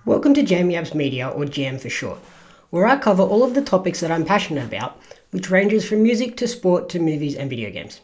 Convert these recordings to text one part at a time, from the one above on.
Welcome to J.A.M Media, or J.A.M for short, where I cover all of the topics that I'm passionate about, which ranges from music to sport to movies and video games.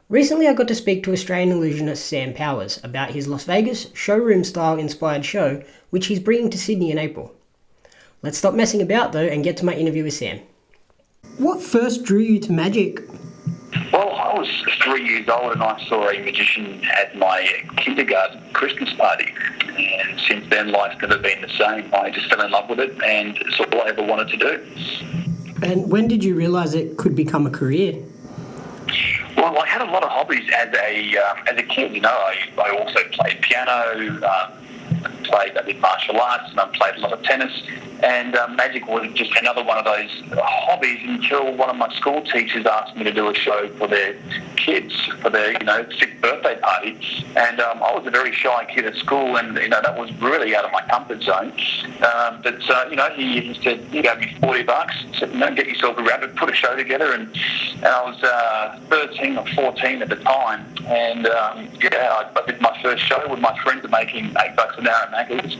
Recently I got to speak to Australian illusionist Sam Powers about his Las Vegas showroom-style inspired show, which he's bringing to Sydney in April. Let's stop messing about though and get to my interview with Sam. What first drew you to magic? Well, I was 3 years old and I saw a magician at my kindergarten Christmas party. And since then, life's never been the same. I just fell in love with it and it's all I ever wanted to do. And when did you realise it could become a career? Well, I had a lot of hobbies as a kid. You know, I also played piano, I did martial arts, and I played a lot of tennis. And magic was just another one of those hobbies until one of my school teachers asked me to do a show for their kids, for their, 6th birthday party. And I was a very shy kid at school, and, that was really out of my comfort zone. He said, he gave me $40, said, get yourself a rabbit, put a show together. And I was 13 or 14 at the time. And, I did my first show with my friends making $8 an hour at Macca's.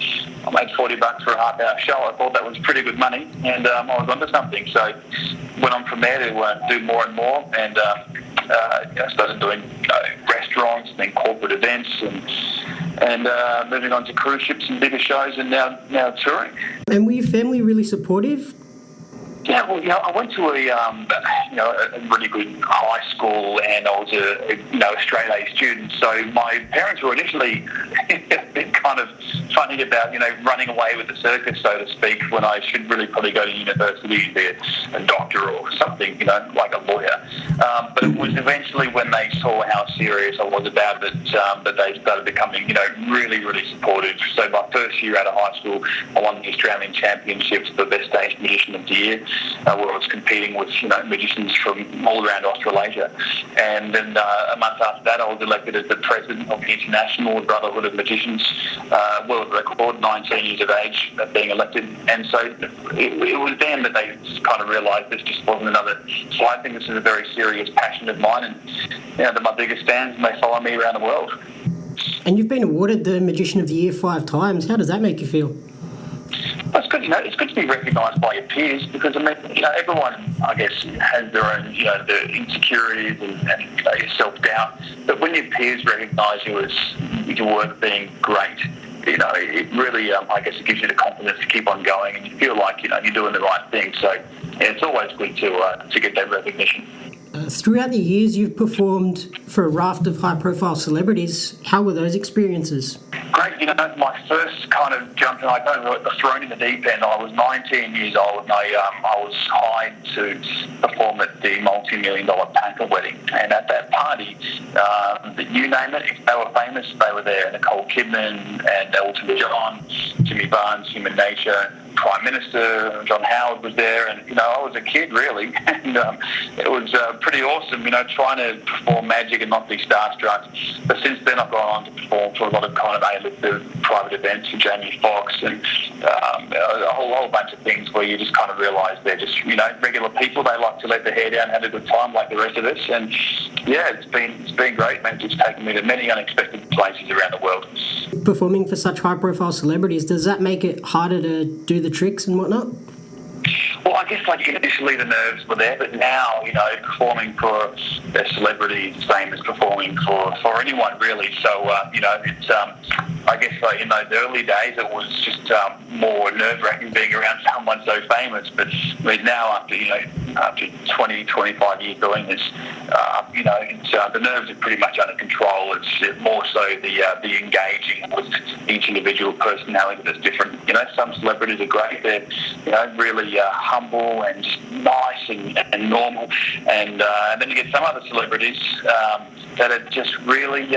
I made $40 for a half-hour show. I thought that was pretty good money, and I was onto something. So went on from there to do more and more, and started doing restaurants and then corporate events, and moving on to cruise ships and bigger shows, and now touring. And were your family really supportive? Yeah, well, I went to a really good high school, and I was a straight A student. So my parents were initially a bit kind of funny about running away with the circus, so to speak, when I should really probably go to university and be a doctor or something, like a lawyer. But it was eventually when they saw how serious I was about it that they started becoming really, really supportive. So my first year out of high school, I won the Australian Championships for Best Stage Magician of the Year. Where I was competing with magicians from all around Australasia, and then a month after that, I was elected as the president of the International Brotherhood of Magicians, world record, 19 years of age, being elected. And so it was then that they kind of realised this just wasn't another. So I think this is a very serious passion of mine, and they're my biggest fans, and they follow me around the world. And you've been awarded the Magician of the Year 5 times. How does that make you feel? Well, it's good, it's good to be recognised by your peers, because everyone, I guess, has their own, their insecurities and self-doubt. But when your peers recognise you as your work being great, it really, I guess, it gives you the confidence to keep on going, and you feel like you're doing the right thing. So it's always good to get that recognition. Throughout the years, you've performed for a raft of high-profile celebrities. How were those experiences? Great. My first kind of jump, I got thrown in the deep end. I was 19 years old, and I was hired to perform at the multi-million-dollar Packer wedding. And at that party, you name it, if they were famous, they were there. Nicole Kidman and Elton John, Jimmy Barnes, Human Nature, Prime Minister John Howard was there, and I was a kid really, and it was pretty awesome, trying to perform magic and not be starstruck. But since then, I've gone on to perform for a lot of kind of A-list private events for Jamie Foxx and a whole bunch of things where you just kind of realise they're just regular people. They like to let their hair down, and have a good time like the rest of us, and yeah, it's been great, man. It's taken me to many unexpected places around the world. Performing for such high-profile celebrities, does that make it harder to do the tricks and whatnot? Well, I guess initially the nerves were there, but now, performing for a celebrity is the same as performing for anyone really. So, it's, I guess in those early days it was just more nerve-wracking being around someone so famous. But now after 20, 25 years doing this, the nerves are pretty much under control. It's more so the engaging with each individual personality that's different. Some celebrities are great. They're, really humble and just nice and normal. And then you get some other celebrities that are just really,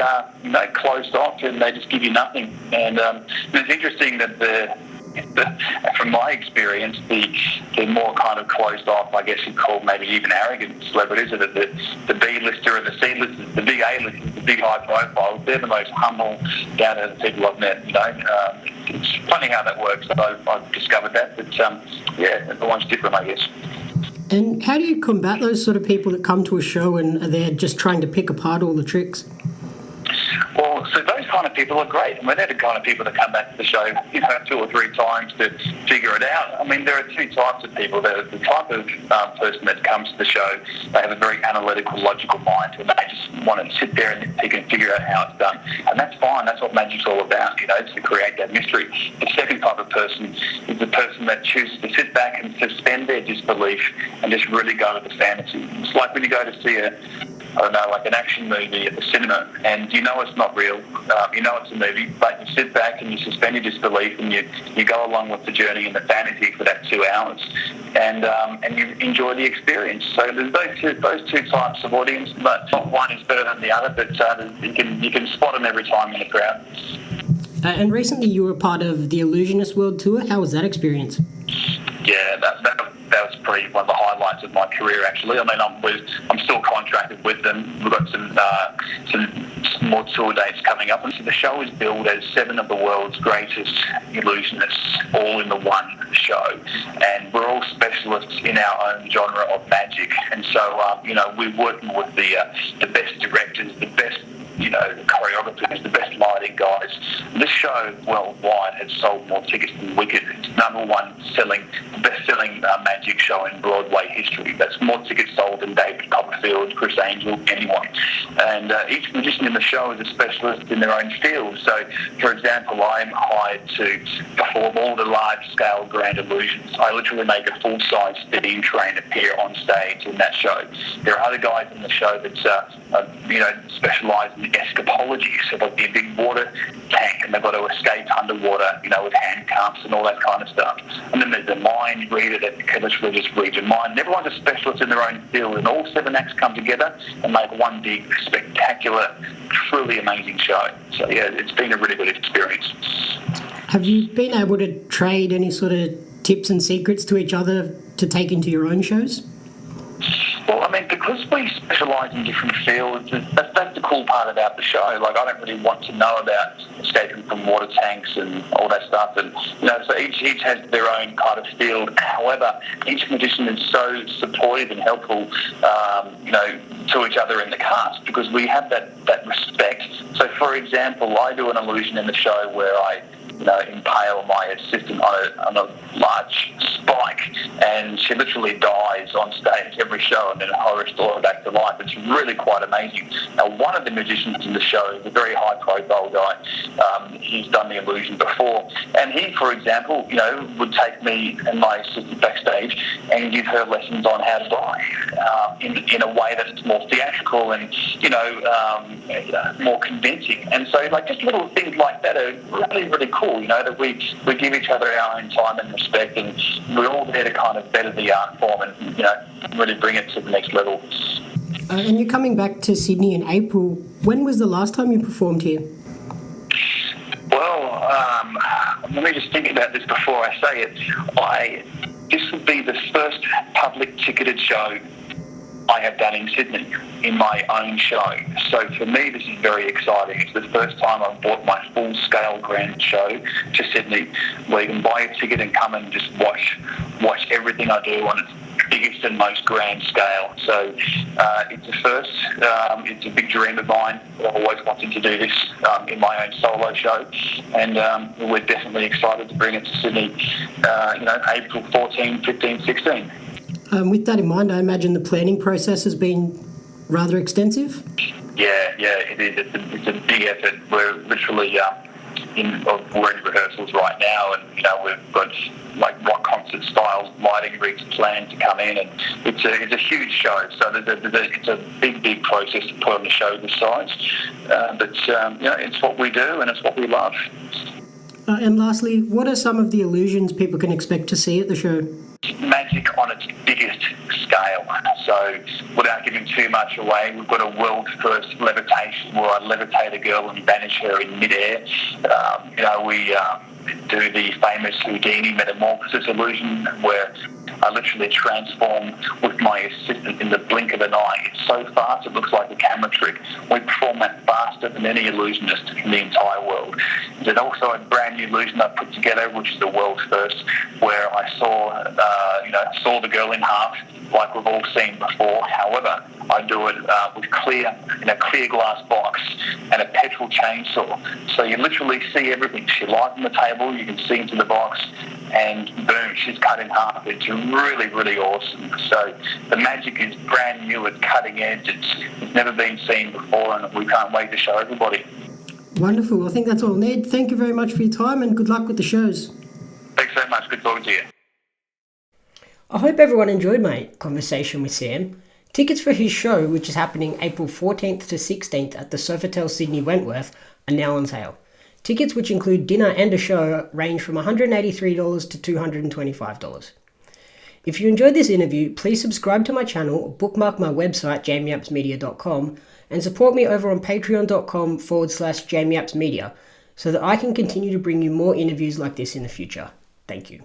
closed off, and they just give you nothing. And it's interesting that from my experience, the more kind of closed off, I guess you'd call maybe even arrogant celebrities, are the B-lister and the C-lister, the big A-listers, the big high profile, they're the most humble, down-to-earth people I've met. It's funny how that works. I've discovered that, but everyone's different, I guess. And how do you combat those sort of people that come to a show and are there just trying to pick apart all the tricks? Well, so those kind of people are great. I mean, they're the kind of people that come back to the show, 2 or 3 times to figure it out. I mean, there are 2 types of people. There's the type of person that comes to the show, they have a very analytical, logical mind, and they just want to sit there and pick and figure out how it's done. And that's fine. That's what magic's all about, to create that mystery. The second type of person is the person that chooses to sit back and suspend their disbelief and just really go with the fantasy. It's like when you go to see like an action movie at the cinema, and it's not real, it's a movie, but you sit back and you suspend your disbelief and you go along with the journey and the fantasy for that 2 hours, and you enjoy the experience. So there's those two types of audience, but not one is better than the other, but you can spot them every time in the crowd. And recently you were part of the Illusionist World Tour. How was that experience? Yeah, that was probably one of the highlights of my career, actually. I mean, I'm still contracted with them. We've got some more tour dates coming up. And so the show is billed as 7 of the world's greatest illusionists, all in the one show. And we're all specialists in our own genre of magic. And so, we're working with the best directors, the best the choreographers, the best lighting guys. This show worldwide has sold more tickets than Wicked. It's #1 best-selling magic show in Broadway history. That's more tickets sold than David Copperfield, Chris Angel, anyone. And each magician in the show is a specialist in their own field. So, for example, I'm hired to perform all the large-scale grand illusions. I literally make a full-size steam train appear on stage in that show. There are other guys in the show that specialise in escapology, so they'll be a big water tank and they've got to escape underwater, with handcuffs and all that kind of stuff. And then there's the mind reader that can literally just read your mind. And everyone's a specialist in their own field, and all 7 acts come together and make one big, spectacular, truly amazing show. So yeah, it's been a really good experience. Have you been able to trade any sort of tips and secrets to each other to take into your own shows? Well, I mean, because we specialise in different fields, that's the cool part about the show. Like, I don't really want to know about escaping from water tanks and all that stuff. And, so each has their own kind of field. However, each magician is so supportive and helpful, to each other in the cast, because we have that respect. So, for example, I do an illusion in the show where I impale my assistant on a large spike, and she literally dies on stage every show, and then I restore her back to life. It's really quite amazing. Now, one of the magicians in the show is a very high-profile guy. He's done the illusion before, and he, for example, would take me and my assistant backstage and give her lessons on how to die in a way that's more theatrical and more convincing. And so, just little things like that are really, really cool. That we give each other our own time and respect, and we're all there to kind of better the art form and really bring it to the next level. And you're coming back to Sydney in April. When was the last time you performed here? Well, let me just think about this before I say it. This would be the first public ticketed show I have done in Sydney in my own show. So for me, this is very exciting. It's the first time I've brought my full-scale grand show to Sydney, where you can buy a ticket and come and just watch everything I do on its biggest and most grand scale. So it's a first. It's a big dream of mine. I've always wanted to do this in my own solo show, and we're definitely excited to bring it to Sydney, April 14, 15, 16. With that in mind, I imagine the planning process has been rather extensive? Yeah, it is. It's a big effort. We're literally we're in rehearsals right now, and we've got rock concert style lighting rigs planned to come in, and it's a huge show. So it's a big process to put on a show this size. But it's what we do, and it's what we love. And lastly, what are some of the illusions people can expect to see at the show? Magic on its biggest scale. So without giving too much away, we've got a world first levitation where I levitate a girl and banish her in midair. We do the famous Houdini metamorphosis illusion where I literally transform with my assistant in the blink of an eye. It's so fast it looks like a camera trick. We perform that faster than any illusionist in the entire world. There's also a brand new illusion I put together, which is the world's first, where I saw the girl in half, like we've all seen before. However, I do it with in a clear glass box and a petrol chainsaw. So you literally see everything. She lies on the table, you can see into the box, and boom, she's cut in half. It's really, really awesome. So the magic is brand new, it's cutting edge, it's never been seen before, and we can't wait to show everybody. Wonderful. I think that's all, Ned. Thank you very much for your time and good luck with the shows. Thanks so much. Good talking to you. I hope everyone enjoyed my conversation with Sam. Tickets for his show, which is happening April 14th to 16th at the Sofitel Sydney Wentworth, are now on sale. Tickets, which include dinner and a show, range from $183 to $225. If you enjoyed this interview, please subscribe to my channel, bookmark my website, jameyapsmedia.com, and support me over on patreon.com/jameyapsmedia so that I can continue to bring you more interviews like this in the future. Thank you.